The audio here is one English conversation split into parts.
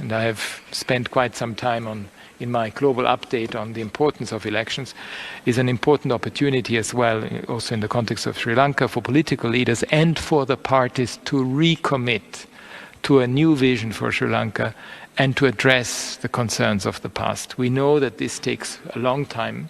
and I have spent quite some time in my global update on the importance of elections, is an important opportunity as well, also in the context of Sri Lanka, for political leaders and for the parties to recommit to a new vision for Sri Lanka and to address the concerns of the past. We know that this takes a long time,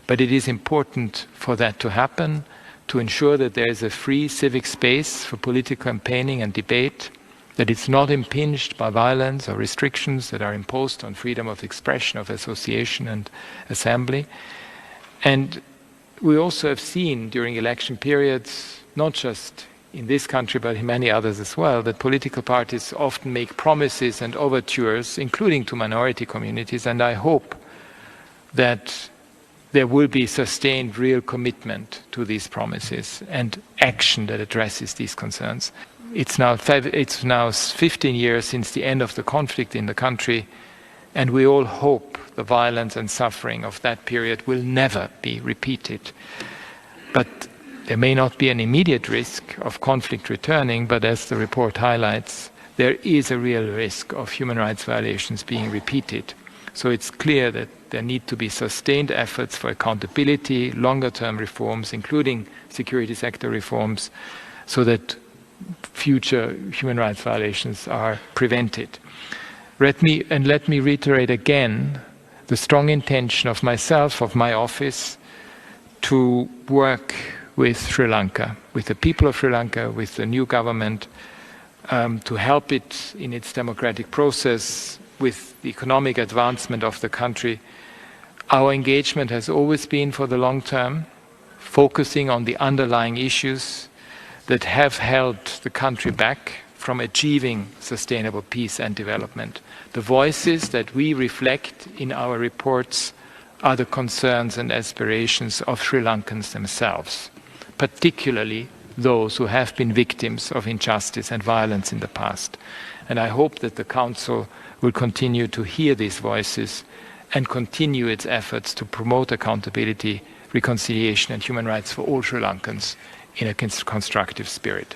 but it is important for that to happen, to ensure that there is a free civic space for political campaigning and debate, that it's not impinged by violence or restrictions that are imposed on freedom of expression, of association and assembly. And we also have seen during election periods, not just in this country but in many others as well, that political parties often make promises and overtures, including to minority communities, and I hope that there will be sustained real commitment to these promises and action that addresses these concerns. It's now 15 years since the end of the conflict in the country, and we all hope the violence and suffering of that period will never be repeated. But there may not be an immediate risk of conflict returning, but as the report highlights, there is a real risk of human rights violations being repeated. So it's clear that there need to be sustained efforts for accountability, longer-term reforms, including security sector reforms, so that future human rights violations are prevented. Let me reiterate again the strong intention of myself, of my office, to work with Sri Lanka, with the people of Sri Lanka, with the new government, to help it in its democratic process, with the economic advancement of the country. Our engagement has always been for the long term, focusing on the underlying issues that have held the country back from achieving sustainable peace and development. The voices that we reflect in our reports are the concerns and aspirations of Sri Lankans themselves, particularly those who have been victims of injustice and violence in the past. And I hope that the Council will continue to hear these voices and continue its efforts to promote accountability, reconciliation and human rights for all Sri Lankans in a constructive spirit.